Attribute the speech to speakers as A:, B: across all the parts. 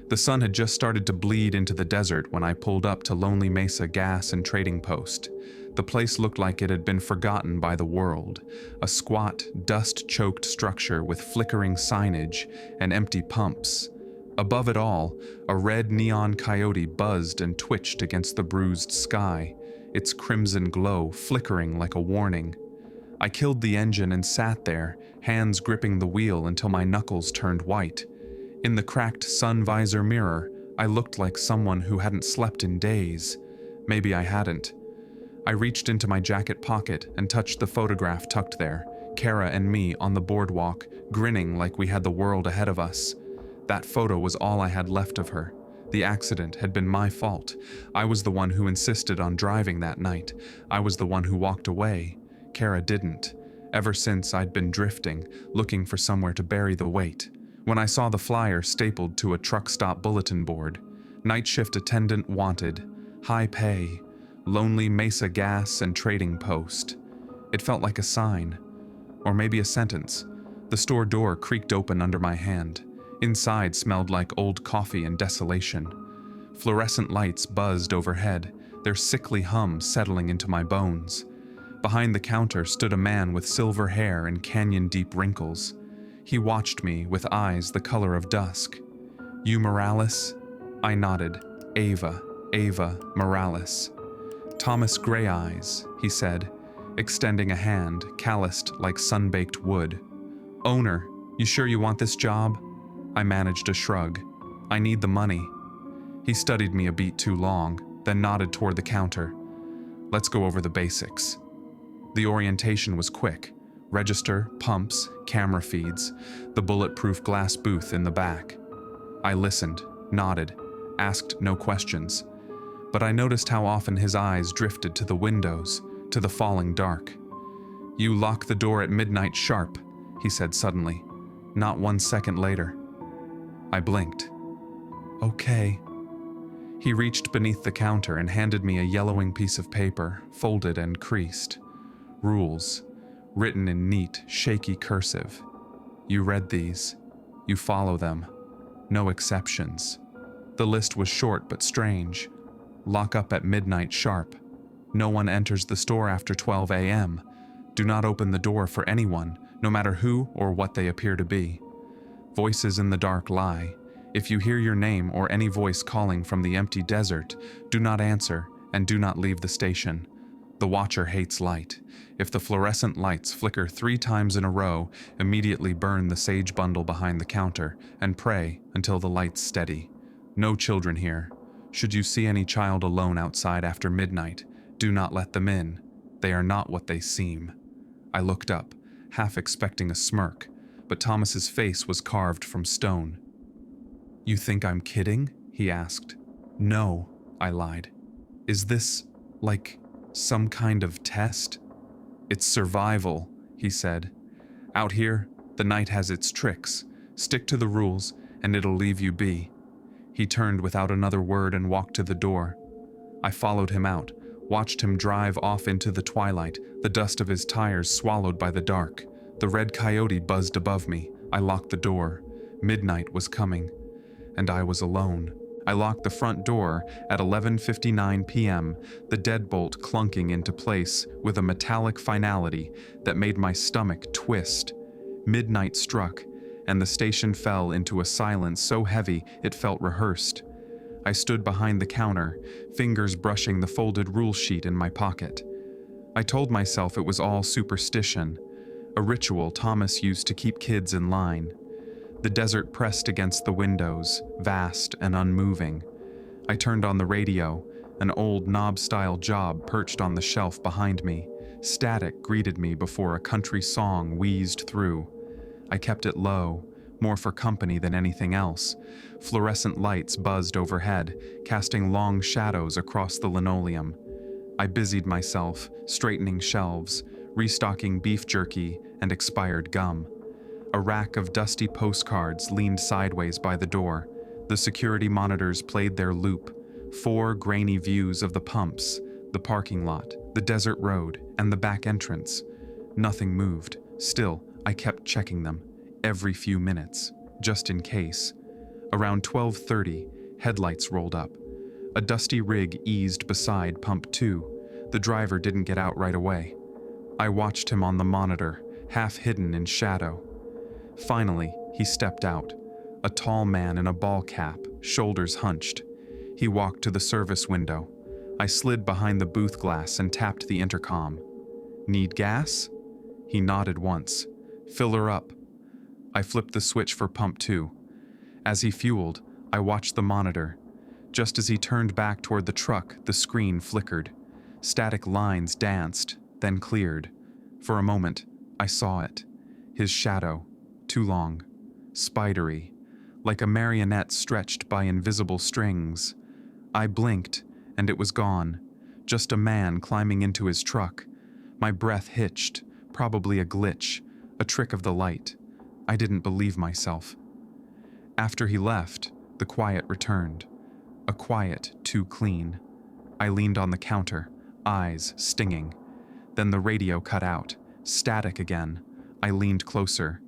A: The sun had just started to bleed into the desert when I pulled up to Lonely Mesa Gas and Trading Post. The place looked like it had been forgotten by the world, a squat, dust-choked structure with flickering signage and empty pumps. Above it all, a red neon coyote buzzed and twitched against the bruised sky, its crimson glow flickering like a warning. I killed the engine and sat there, hands gripping the wheel until my knuckles turned white. In the cracked sun visor mirror, I looked like someone who hadn't slept in days. Maybe I hadn't. I reached into my jacket pocket and touched the photograph tucked there, Kara and me on the boardwalk, grinning like we had the world ahead of us. That photo was all I had left of her. The accident had been my fault. I was the one who insisted on driving that night. I was the one who walked away. Kara didn't. Ever since, I'd been drifting, looking for somewhere to bury the weight. When I saw the flyer stapled to a truck stop bulletin board, night shift attendant wanted, high pay, Lonely Mesa Gas and Trading Post. It felt like a sign, or maybe a sentence. The store door creaked open under my hand. Inside smelled like old coffee and desolation. Fluorescent lights buzzed overhead, their sickly hum settling into my bones. Behind the counter stood a man with silver hair and canyon-deep wrinkles. He watched me with eyes the color of dusk. "You Morales?" I nodded. Ava Morales. "Thomas Gray Eyes," he said, extending a hand, calloused like sun-baked wood. "Owner, you sure you want this job?" I managed a shrug. "I need the money." He studied me a beat too long, then nodded toward the counter. "Let's go over the basics." The orientation was quick. Register, pumps, camera feeds, the bulletproof glass booth in the back. I listened, nodded, asked no questions. But I noticed how often his eyes drifted to the windows, to the falling dark. "You lock the door at midnight sharp," he said suddenly. Not 1 second later. I blinked. "Okay." He reached beneath the counter and handed me a yellowing piece of paper, folded and creased. Rules, written in neat, shaky cursive. You read these. You follow them. No exceptions. The list was short but strange. Lock up at midnight sharp. No one enters the store after 12 a.m. Do not open the door for anyone, no matter who or what they appear to be. Voices in the dark lie. If you hear your name or any voice calling from the empty desert, do not answer and do not leave the station. The watcher hates light. If the fluorescent lights flicker 3 times in a row, immediately burn the sage bundle behind the counter and pray until the lights steady. No children here. Should you see any child alone outside after midnight, do not let them in. They are not what they seem. I looked up, half expecting a smirk, but Thomas's face was carved from stone. "You think I'm kidding?" he asked. "No," I lied. "Is this, like, some kind of test?" "It's survival," he said. "Out here, the night has its tricks. Stick to the rules, and it'll leave you be." He turned without another word and walked to the door. I followed him out, watched him drive off into the twilight, the dust of his tires swallowed by the dark. The red coyote buzzed above me. I locked the door. Midnight was coming, and I was alone. I locked the front door at 11:59 p.m., the deadbolt clunking into place with a metallic finality that made my stomach twist. Midnight struck, and the station fell into a silence so heavy it felt rehearsed. I stood behind the counter, fingers brushing the folded rule sheet in my pocket. I told myself it was all superstition, a ritual Thomas used to keep kids in line. The desert pressed against the windows, vast and unmoving. I turned on the radio, an old knob-style job perched on the shelf behind me. Static greeted me before a country song wheezed through. I kept it low, more for company than anything else. Fluorescent lights buzzed overhead, casting long shadows across the linoleum. I busied myself, straightening shelves, restocking beef jerky and expired gum. A rack of dusty postcards leaned sideways by the door. The security monitors played their loop. 4 grainy views of the pumps, the parking lot, the desert road, and the back entrance. Nothing moved. Still, I kept checking them, every few minutes, just in case. Around 12:30, headlights rolled up. A dusty rig eased beside pump 2. The driver didn't get out right away. I watched him on the monitor, half hidden in shadow. Finally, he stepped out, a tall man in a ball cap, shoulders hunched. He walked to the service window. I slid behind the booth glass and tapped the intercom. "Need gas?" He nodded once. "Fill her up." I flipped the switch for pump 2. As he fueled, I watched the monitor. Just as he turned back toward the truck, the screen flickered. Static lines danced, then cleared. For a moment, I saw it. His shadow, too long, spidery, like a marionette stretched by invisible strings. I blinked, and it was gone. Just a man climbing into his truck. My breath hitched, probably a glitch, a trick of the light. I didn't believe myself. After he left, the quiet returned. A quiet too clean. I leaned on the counter, eyes stinging. Then the radio cut out, static again. I leaned closer.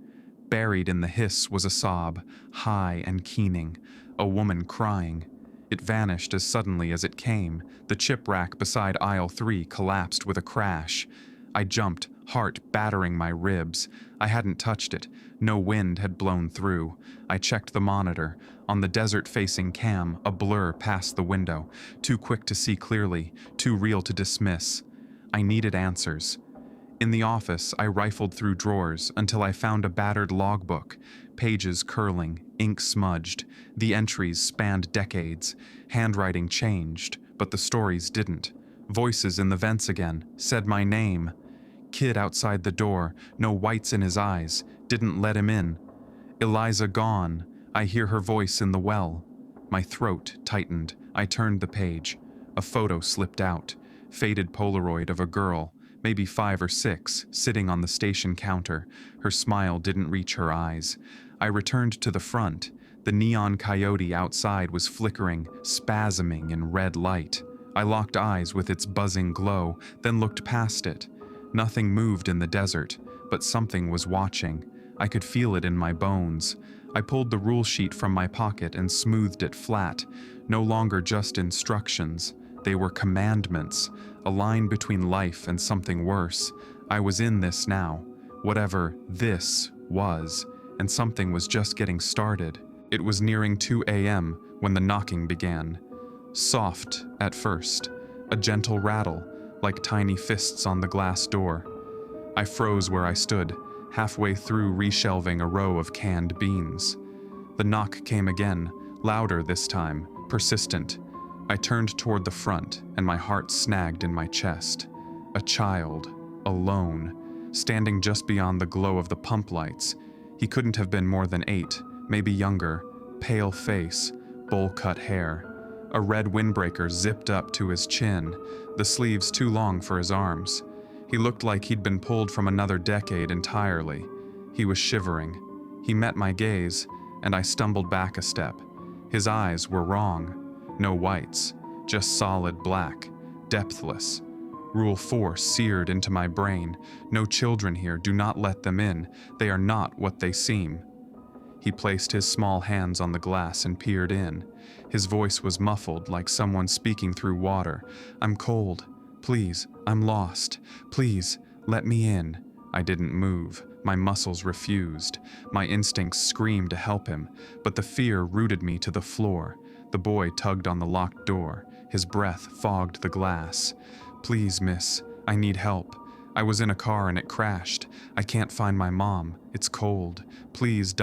A: Buried in the hiss was a sob, high and keening, a woman crying. It vanished as suddenly as it came. The chip rack beside aisle 3 collapsed with a crash. I jumped, heart battering my ribs. I hadn't touched it. No wind had blown through. I checked the monitor. On the desert-facing cam, a blur passed the window. Too quick to see clearly, too real to dismiss. I needed answers. In the office, I rifled through drawers until I found a battered logbook, pages curling, ink smudged. The entries spanned decades. Handwriting changed, but the stories didn't. Voices in the vents again, said my name. Kid outside the door, no whites in his eyes, didn't let him in. Eliza gone, I hear her voice in the well. My throat tightened. I turned the page. A photo slipped out. Faded Polaroid of a girl, maybe 5 or 6, sitting on the station counter. Her smile didn't reach her eyes. I returned to the front. The neon coyote outside was flickering, spasming in red light. I locked eyes with its buzzing glow, then looked past it. Nothing moved in the desert, but something was watching. I could feel it in my bones. I pulled the rule sheet from my pocket and smoothed it flat. No longer just instructions. They were commandments, a line between life and something worse. I was in this now, whatever this was, and something was just getting started. It was nearing 2 a.m. when the knocking began. Soft at first, a gentle rattle, like tiny fists on the glass door. I froze where I stood, halfway through reshelving a row of canned beans. The knock came again, louder this time, persistent. I turned toward the front, and my heart snagged in my chest. A child, alone, standing just beyond the glow of the pump lights. He couldn't have been more than 8, maybe younger, pale face, bowl-cut hair. A red windbreaker zipped up to his chin, the sleeves too long for his arms. He looked like he'd been pulled from another decade entirely. He was shivering. He met my gaze, and I stumbled back a step. His eyes were wrong. No whites, just solid black, depthless. Rule 4 seared into my brain. No children here, do not let them in. They are not what they seem. He placed his small hands on the glass and peered in. His voice was muffled, like someone speaking through water. "I'm cold. Please, I'm lost. Please, let me in." I didn't move. My muscles refused. My instincts screamed to help him, but the fear rooted me to the floor. The boy tugged on the locked door. His breath fogged the glass. "Please, miss, I need help. I was in a car and it crashed. I can't find my mom. It's cold. Please, ...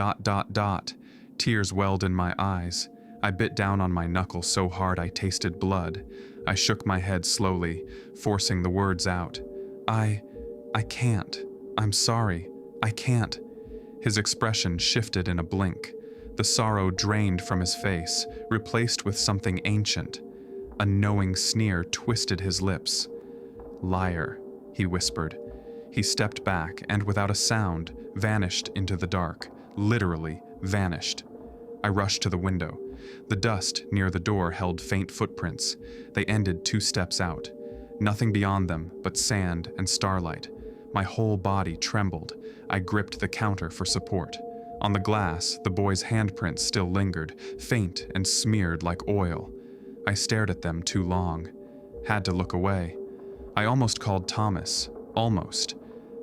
A: Tears welled in my eyes. I bit down on my knuckle so hard I tasted blood. I shook my head slowly, forcing the words out. I can't. I'm sorry. I can't." His expression shifted in a blink. The sorrow drained from his face, replaced with something ancient. A knowing sneer twisted his lips. "Liar," he whispered. He stepped back and, without a sound, vanished into the dark. Literally vanished. I rushed to the window. The dust near the door held faint footprints. They ended 2 steps out. Nothing beyond them but sand and starlight. My whole body trembled. I gripped the counter for support. On the glass, the boy's handprints still lingered, faint and smeared like oil. I stared at them too long. Had to look away. I almost called Thomas. Almost.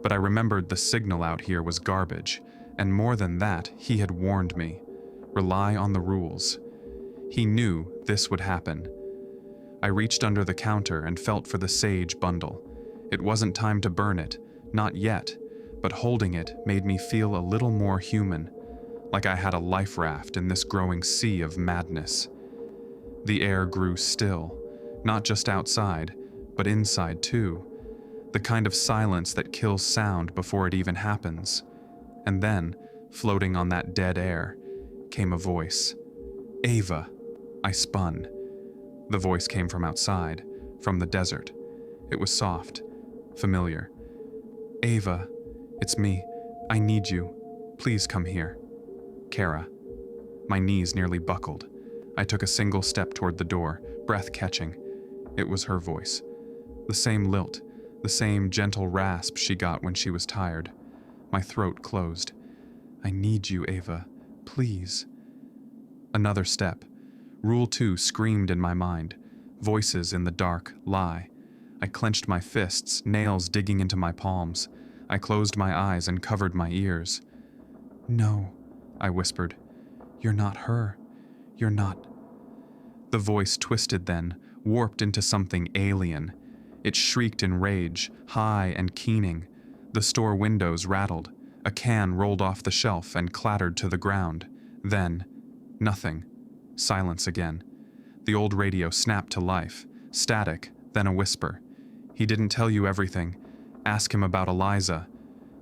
A: But I remembered the signal out here was garbage, and more than that, he had warned me. Rely on the rules. He knew this would happen. I reached under the counter and felt for the sage bundle. It wasn't time to burn it, not yet, but holding it made me feel a little more human, like I had a life raft in this growing sea of madness. The air grew still, not just outside, but inside too. The kind of silence that kills sound before it even happens. And then, floating on that dead air, came a voice. Ava. I spun. The voice came from outside, from the desert. It was soft, familiar. Ava, it's me. I need you. Please come here. Kara. My knees nearly buckled. I took a single step toward the door, breath catching. It was her voice. The same lilt, the same gentle rasp she got when she was tired. My throat closed. I need you, Ava. Please. Another step. Rule 2 screamed in my mind. Voices in the dark lie. I clenched my fists, nails digging into my palms. I closed my eyes and covered my ears. No, I whispered. You're not her. You're not. The voice twisted then, warped into something alien. It shrieked in rage, high and keening. The store windows rattled. A can rolled off the shelf and clattered to the ground. Then, nothing. Silence again. The old radio snapped to life. Static, then a whisper. He didn't tell you everything. Ask him about Eliza.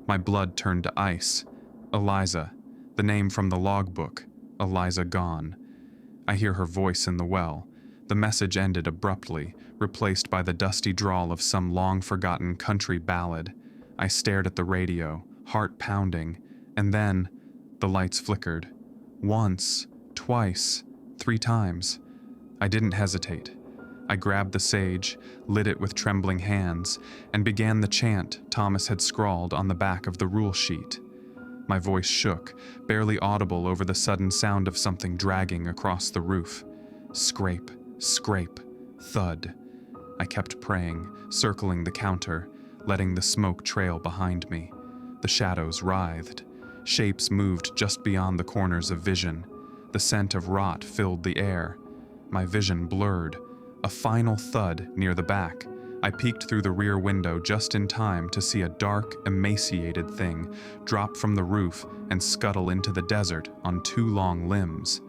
A: My blood turned to ice. Eliza. The name from the logbook. Eliza gone. I hear her voice in the well. The message ended abruptly, replaced by the dusty drawl of some long-forgotten country ballad. I stared at the radio, heart pounding, and then the lights flickered. Once, twice, 3 times. I didn't hesitate. I grabbed the sage, lit it with trembling hands, and began the chant Thomas had scrawled on the back of the rule sheet. My voice shook, barely audible over the sudden sound of something dragging across the roof. Scrape, scrape, thud. I kept praying, circling the counter, letting the smoke trail behind me. The shadows writhed. Shapes moved just beyond the corners of vision. The scent of rot filled the air. My vision blurred. A final thud near the back. I peeked through the rear window just in time to see a dark, emaciated thing drop from the roof and scuttle into the desert on 2 long limbs.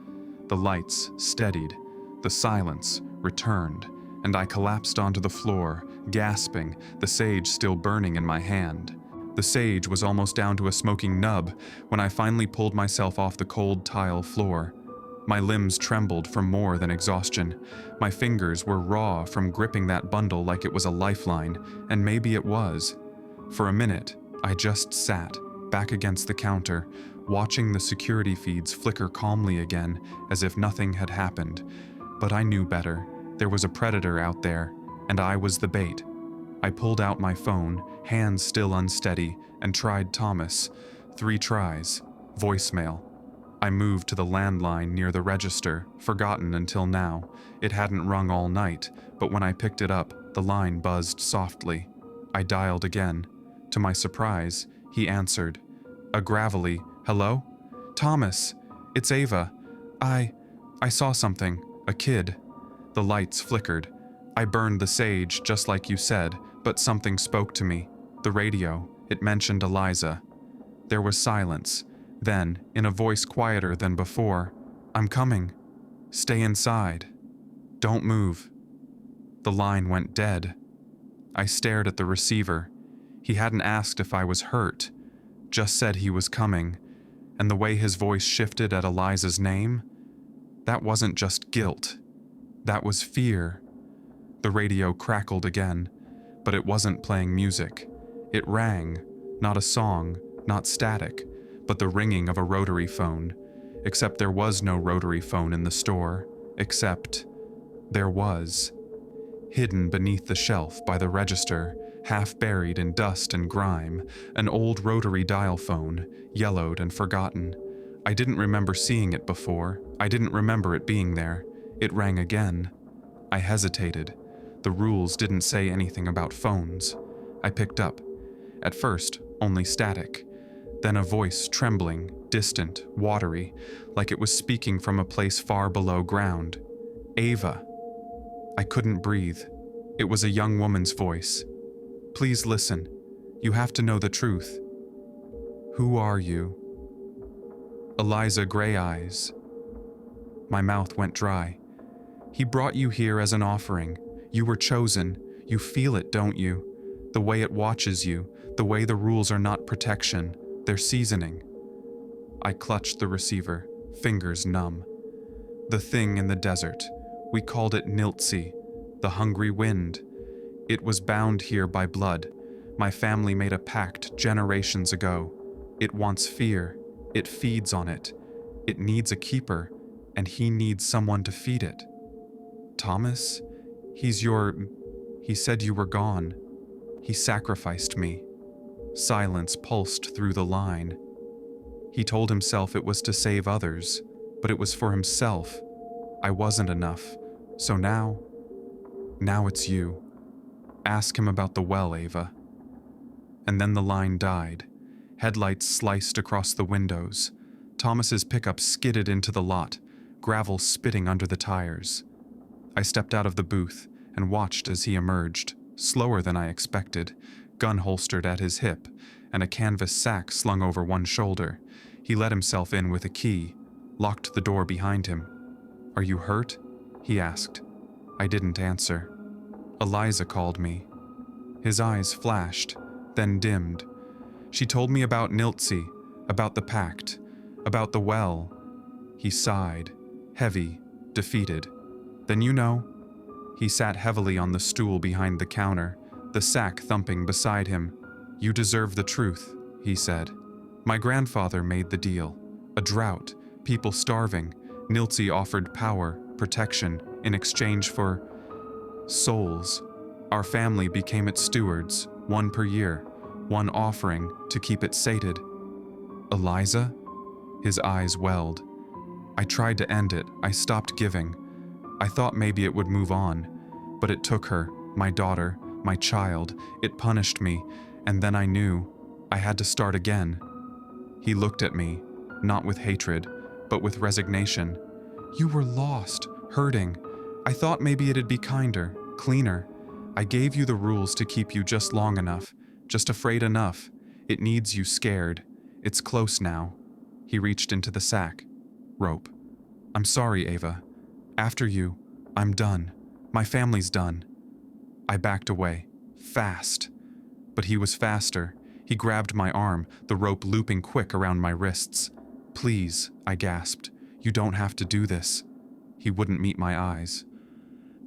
A: The lights steadied. The silence returned, and I collapsed onto the floor, gasping, the sage still burning in my hand. The sage was almost down to a smoking nub when I finally pulled myself off the cold tile floor. My limbs trembled from more than exhaustion. My fingers were raw from gripping that bundle like it was a lifeline, and maybe it was. For a minute, I just sat, back against the counter, watching the security feeds flicker calmly again, as if nothing had happened. But I knew better. There was a predator out there, and I was the bait. I pulled out my phone, hands still unsteady, and tried Thomas. 3 tries. Voicemail. I moved to the landline near the register, forgotten until now. It hadn't rung all night, but when I picked it up, the line buzzed softly. I dialed again. To my surprise, he answered. A gravelly, "Hello? Thomas, it's Ava. I saw something. A kid." The lights flickered. I burned the sage, just like you said, but something spoke to me. The radio. It mentioned Eliza. There was silence. Then, in a voice quieter than before, "I'm coming. Stay inside. Don't move." The line went dead. I stared at the receiver. He hadn't asked if I was hurt, just said he was coming, and the way his voice shifted at Eliza's name, that wasn't just guilt. That was fear. The radio crackled again, but it wasn't playing music. It rang, not a song, not static, but the ringing of a rotary phone. Except there was no rotary phone in the store. Except there was. Hidden beneath the shelf by the register, half buried in dust and grime, an old rotary dial phone, yellowed and forgotten. I didn't remember seeing it before. I didn't remember it being there. It rang again. I hesitated. The rules didn't say anything about phones. I picked up. At first, only static. Then a voice trembling, distant, watery, like it was speaking from a place far below ground. Ava. I couldn't breathe. It was a young woman's voice. Please listen. You have to know the truth. Who are you? Eliza Gray Eyes. My mouth went dry. He brought you here as an offering. You were chosen. You feel it, don't you? The way it watches you, the way the rules are not protection, they're seasoning. I clutched the receiver, fingers numb. The thing in the desert. We called it Niltsi, the hungry wind. It was bound here by blood. My family made a pact generations ago. It wants fear. It feeds on it. It needs a keeper, and he needs someone to feed it. Thomas? He said you were gone. He sacrificed me. Silence pulsed through the line. He told himself it was to save others, but it was for himself. I wasn't enough. So now it's you. Ask him about the well, Ava. And then the line died. Headlights sliced across the windows. Thomas's pickup skidded into the lot, gravel spitting under the tires. I stepped out of the booth and watched as he emerged, slower than I expected, gun holstered at his hip, and a canvas sack slung over one shoulder. He let himself in with a key, locked the door behind him. Are you hurt? He asked. I didn't answer. Eliza called me. His eyes flashed, then dimmed. She told me about Niltsi, about the pact, about the well. He sighed, heavy, defeated. Then you know. He sat heavily on the stool behind the counter, the sack thumping beside him. You deserve the truth, he said. My grandfather made the deal. A drought, people starving. Niltsi offered power, protection, in exchange for souls. Our family became its stewards, one per year, one offering to keep it sated. Eliza? His eyes welled. I tried to end it. I stopped giving. I thought maybe it would move on, but it took her, my daughter, my child. It punished me, and then I knew I had to start again. He looked at me, not with hatred, but with resignation. You were lost, hurting. I thought maybe it'd be kinder, cleaner. I gave you the rules to keep you just long enough, just afraid enough. It needs you scared. It's close now. He reached into the sack. Rope. I'm sorry, Ava. After you, I'm done. My family's done. I backed away, fast. But he was faster. He grabbed my arm, the rope looping quick around my wrists. Please, I gasped. You don't have to do this. He wouldn't meet my eyes.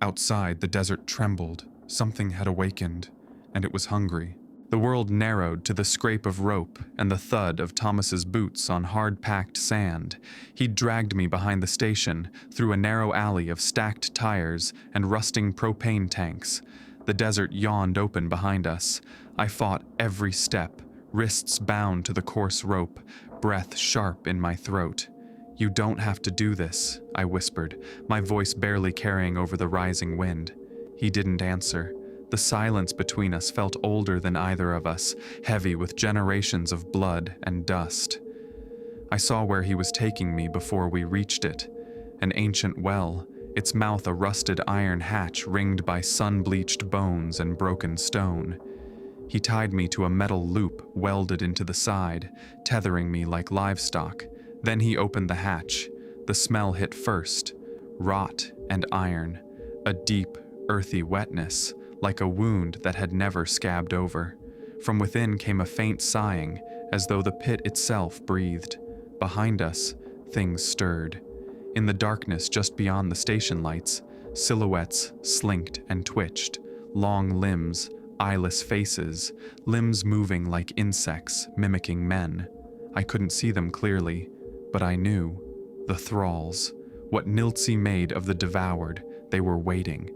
A: Outside, the desert trembled. Something had awakened, and it was hungry. The world narrowed to the scrape of rope and the thud of Thomas's boots on hard-packed sand. He'd dragged me behind the station, through a narrow alley of stacked tires and rusting propane tanks. The desert yawned open behind us. I fought every step, wrists bound to the coarse rope, breath sharp in my throat. You don't have to do this, I whispered, my voice barely carrying over the rising wind. He didn't answer. The silence between us felt older than either of us, heavy with generations of blood and dust. I saw where he was taking me before we reached it. An ancient well, its mouth a rusted iron hatch ringed by sun-bleached bones and broken stone. He tied me to a metal loop welded into the side, tethering me like livestock. Then he opened the hatch. The smell hit first. Rot and iron. A deep, earthy wetness, like a wound that had never scabbed over. From within came a faint sighing, as though the pit itself breathed. Behind us, things stirred. In the darkness just beyond the station lights, silhouettes slinked and twitched, long limbs, eyeless faces, limbs moving like insects, mimicking men. I couldn't see them clearly, but I knew. The thralls. What Niltsi made of the devoured, they were waiting.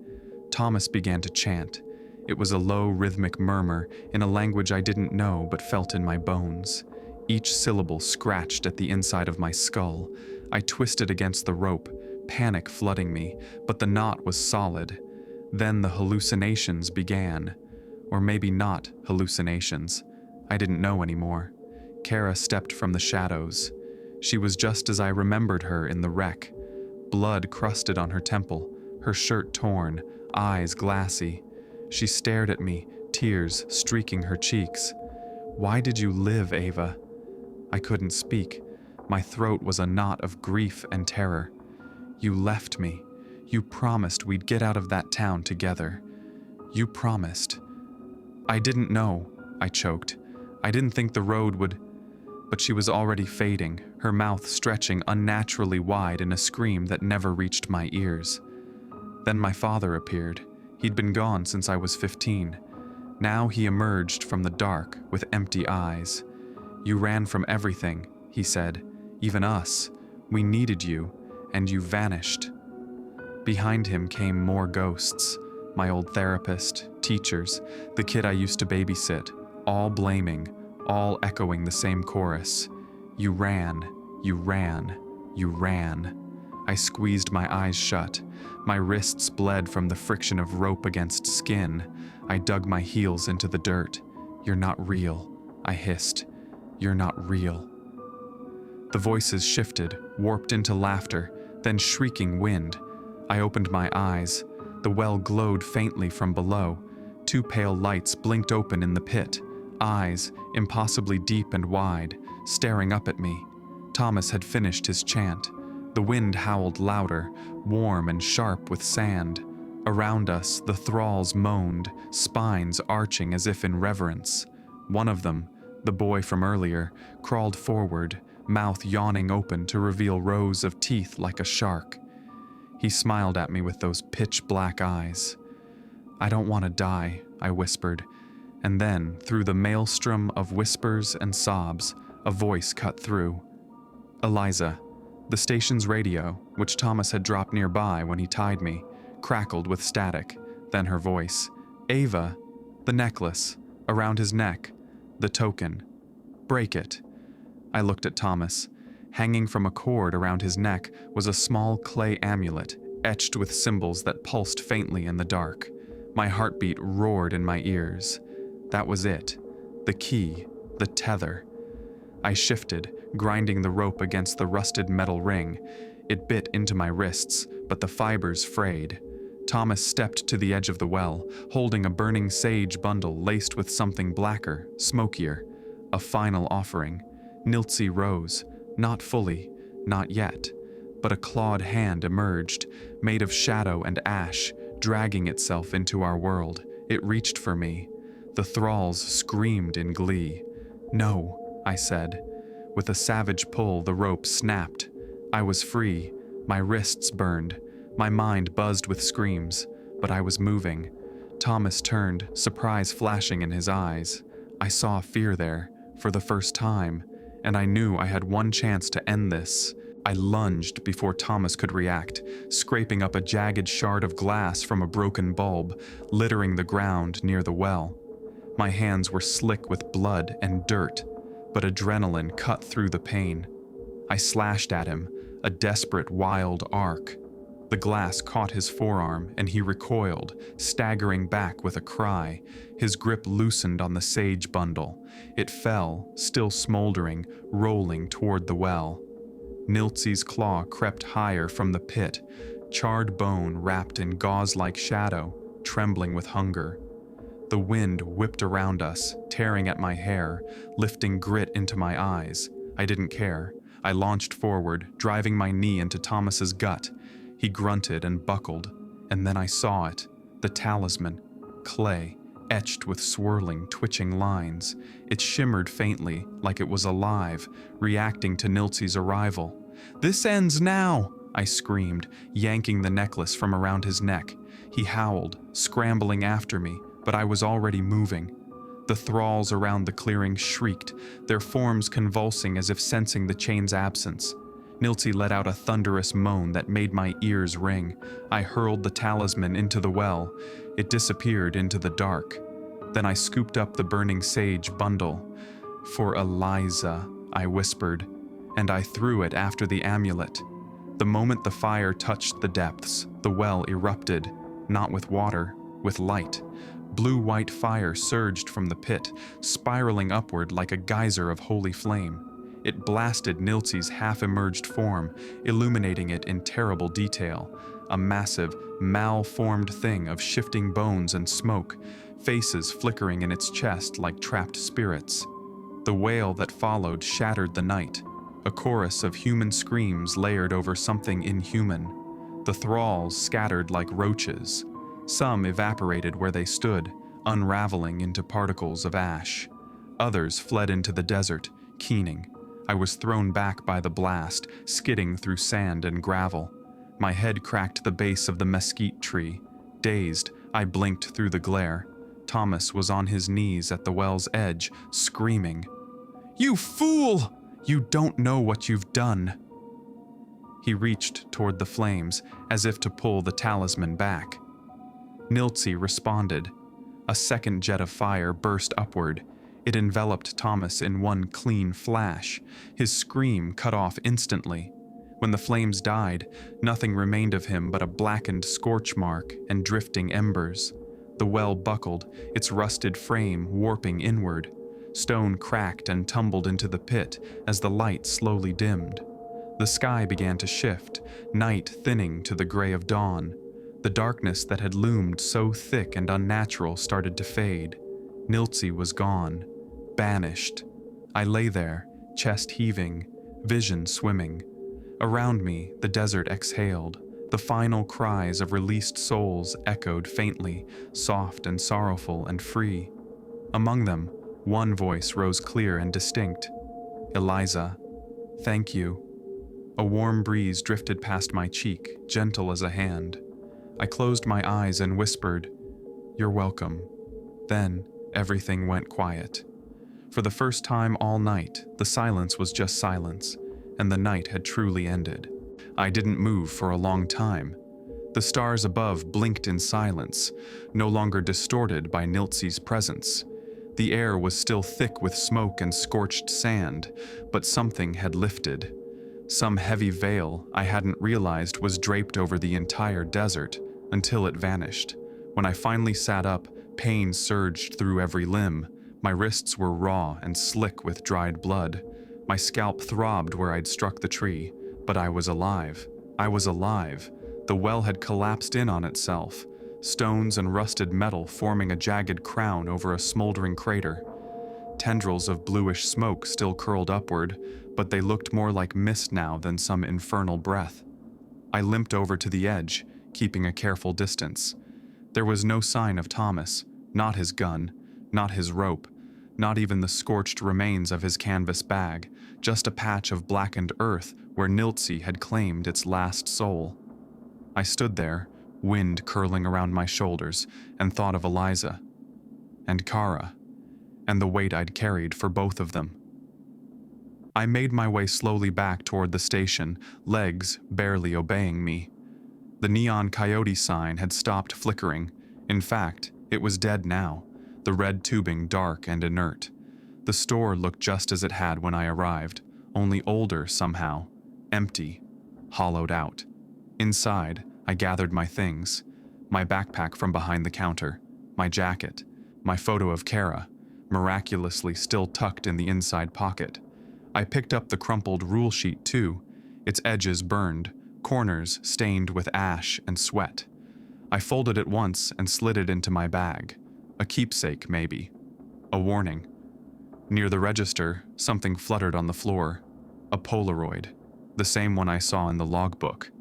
A: Thomas began to chant. It was a low, rhythmic murmur in a language I didn't know but felt in my bones. each syllable scratched at the inside of my skull. I twisted against the rope, panic flooding me, but the knot was solid. Then the hallucinations began. Or maybe not hallucinations. I didn't know anymore. Kara stepped from the shadows. She was just as I remembered her in the wreck. Blood crusted on her temple, her shirt torn, eyes glassy. She stared at me, tears streaking her cheeks. "Why did you live, Ava?" I couldn't speak. My throat was a knot of grief and terror. "You left me. You promised we'd get out of that town together. You promised." "I didn't know," I choked. "I didn't think the road would—" But she was already fading, her mouth stretching unnaturally wide in a scream that never reached my ears. Then my father appeared. He'd been gone since I was 15. Now he emerged from the dark with empty eyes. "You ran from everything," he said. "Even us. We needed you, and you vanished." Behind him came more ghosts. My old therapist, teachers, the kid I used to babysit, all blaming, all echoing the same chorus. "You ran, you ran, you ran." I squeezed my eyes shut. My wrists bled from the friction of rope against skin. I dug my heels into the dirt. "You're not real," I hissed. "You're not real." The voices shifted, warped into laughter, then shrieking wind. I opened my eyes. The well glowed faintly from below. Two pale lights blinked open in the pit, eyes, impossibly deep and wide, staring up at me. Thomas had finished his chant. The wind howled louder, warm and sharp with sand. Around us, the thralls moaned, spines arching as if in reverence. One of them, the boy from earlier, crawled forward, mouth yawning open to reveal rows of teeth like a shark. He smiled at me with those pitch-black eyes. "I don't want to die," I whispered. And then, through the maelstrom of whispers and sobs, a voice cut through. "Eliza." The station's radio, which Thomas had dropped nearby when he tied me, crackled with static. Then her voice. "Ava." The necklace, around his neck. The token. "Break it." I looked at Thomas. Hanging from a cord around his neck was a small clay amulet, etched with symbols that pulsed faintly in the dark. My heartbeat roared in my ears. That was it. The key. The tether. I shifted, grinding the rope against the rusted metal ring. It bit into my wrists, but the fibers frayed. Thomas stepped to the edge of the well, holding a burning sage bundle laced with something blacker, smokier. A final offering. Niltzi rose. Not fully, not yet. But a clawed hand emerged, made of shadow and ash, dragging itself into our world. It reached for me. The thralls screamed in glee. "No," I said. With a savage pull, the rope snapped. I was free. My wrists burned. My mind buzzed with screams, but I was moving. Thomas turned, surprise flashing in his eyes. I saw fear there, for the first time, and I knew I had one chance to end this. I lunged before Thomas could react, scraping up a jagged shard of glass from a broken bulb, littering the ground near the well. My hands were slick with blood and dirt, but adrenaline cut through the pain. I slashed at him, a desperate, wild arc. The glass caught his forearm, and he recoiled, staggering back with a cry. His grip loosened on the sage bundle. It fell, still smoldering, rolling toward the well. Niltzi's claw crept higher from the pit, charred bone wrapped in gauze-like shadow, trembling with hunger. The wind whipped around us, tearing at my hair, lifting grit into my eyes. I didn't care. I launched forward, driving my knee into Thomas's gut. He grunted and buckled, and then I saw it. The talisman. Clay, etched with swirling, twitching lines. It shimmered faintly, like it was alive, reacting to Niltzi's arrival. "This ends now!" I screamed, yanking the necklace from around his neck. He howled, scrambling after me, but I was already moving. The thralls around the clearing shrieked, their forms convulsing as if sensing the chain's absence. Niltzi let out a thunderous moan that made my ears ring. I hurled the talisman into the well. It disappeared into the dark. Then I scooped up the burning sage bundle. "For Eliza," I whispered, and I threw it after the amulet. The moment the fire touched the depths, the well erupted, not with water, with light. Blue-white fire surged from the pit, spiraling upward like a geyser of holy flame. It blasted Niltzi's half-emerged form, illuminating it in terrible detail, a massive, malformed thing of shifting bones and smoke, faces flickering in its chest like trapped spirits. The wail that followed shattered the night, a chorus of human screams layered over something inhuman. The thralls scattered like roaches. Some evaporated where they stood, unraveling into particles of ash. Others fled into the desert, keening. I was thrown back by the blast, skidding through sand and gravel. My head cracked the base of the mesquite tree. Dazed, I blinked through the glare. Thomas was on his knees at the well's edge, screaming, "You fool! You don't know what you've done." He reached toward the flames, as if to pull the talisman back. Niltzi responded. A second jet of fire burst upward. It enveloped Thomas in one clean flash. His scream cut off instantly. When the flames died, nothing remained of him but a blackened scorch mark and drifting embers. The well buckled, its rusted frame warping inward. Stone cracked and tumbled into the pit as the light slowly dimmed. The sky began to shift, night thinning to the gray of dawn. The darkness that had loomed so thick and unnatural started to fade. Niltzi was gone, banished. I lay there, chest heaving, vision swimming. Around me, the desert exhaled. The final cries of released souls echoed faintly, soft and sorrowful and free. Among them, one voice rose clear and distinct. "Eliza, thank you." A warm breeze drifted past my cheek, gentle as a hand. I closed my eyes and whispered, "You're welcome." Then, everything went quiet. For the first time all night, the silence was just silence, and the night had truly ended. I didn't move for a long time. The stars above blinked in silence, no longer distorted by Niltzi's presence. The air was still thick with smoke and scorched sand, but something had lifted. Some heavy veil I hadn't realized was draped over the entire desert until it vanished. When I finally sat up, pain surged through every limb. My wrists were raw and slick with dried blood. My scalp throbbed where I'd struck the tree, but I was alive. I was alive. The well had collapsed in on itself, stones and rusted metal forming a jagged crown over a smoldering crater. Tendrils of bluish smoke still curled upward, but they looked more like mist now than some infernal breath. I limped over to the edge, keeping a careful distance. There was no sign of Thomas, not his gun, not his rope, not even the scorched remains of his canvas bag, just a patch of blackened earth where Niltzi had claimed its last soul. I stood there, wind curling around my shoulders, and thought of Eliza, and Kara, and the weight I'd carried for both of them. I made my way slowly back toward the station, legs barely obeying me. The neon coyote sign had stopped flickering. In fact, it was dead now, the red tubing dark and inert. The store looked just as it had when I arrived, only older somehow, empty, hollowed out. Inside, I gathered my things, my backpack from behind the counter, my jacket, my photo of Kara, miraculously still tucked in the inside pocket. I picked up the crumpled rule sheet too, its edges burned, corners stained with ash and sweat. I folded it once and slid it into my bag. A keepsake, maybe. A warning. Near the register, something fluttered on the floor. A Polaroid, the same one I saw in the logbook.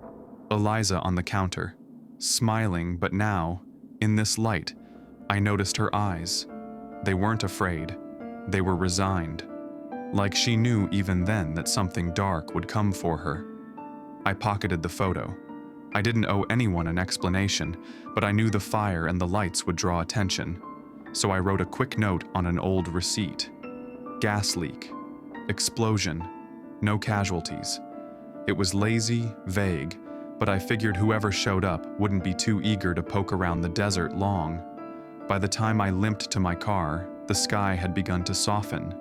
A: Eliza on the counter, smiling, but now, in this light, I noticed her eyes. They weren't afraid. They were resigned. Like she knew even then that something dark would come for her. I pocketed the photo. I didn't owe anyone an explanation, but I knew the fire and the lights would draw attention. So I wrote a quick note on an old receipt. Gas leak. Explosion. No casualties. It was lazy, vague, but I figured whoever showed up wouldn't be too eager to poke around the desert long. By the time I limped to my car, the sky had begun to soften.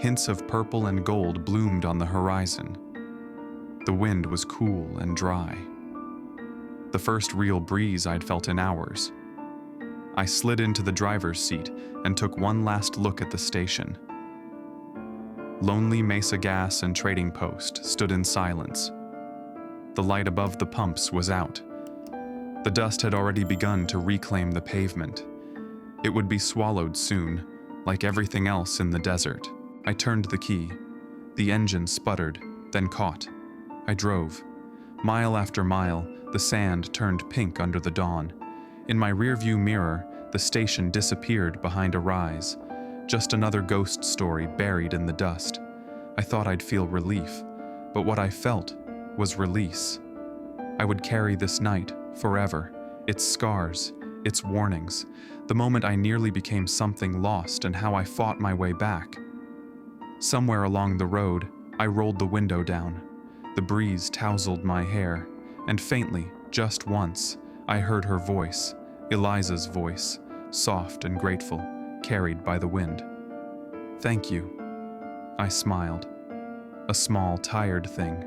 A: Hints of purple and gold bloomed on the horizon. The wind was cool and dry. The first real breeze I'd felt in hours. I slid into the driver's seat and took one last look at the station. Lonely Mesa Gas and Trading Post stood in silence. The light above the pumps was out. The dust had already begun to reclaim the pavement. It would be swallowed soon, like everything else in the desert. I turned the key. The engine sputtered, then caught. I drove. Mile after mile, the sand turned pink under the dawn. In my rearview mirror, the station disappeared behind a rise. Just another ghost story buried in the dust. I thought I'd feel relief, but what I felt was release. I would carry this night forever, its scars, its warnings, the moment I nearly became something lost and how I fought my way back. Somewhere along the road, I rolled the window down. The breeze tousled my hair, and faintly, just once, I heard her voice, Eliza's voice, soft and grateful, carried by the wind. "Thank you." I smiled. A small, tired thing.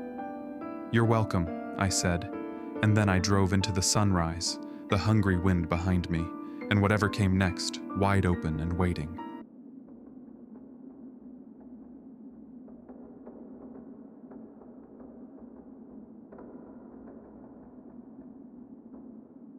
A: "You're welcome," I said, and then I drove into the sunrise, the hungry wind behind me, and whatever came next, wide open and waiting.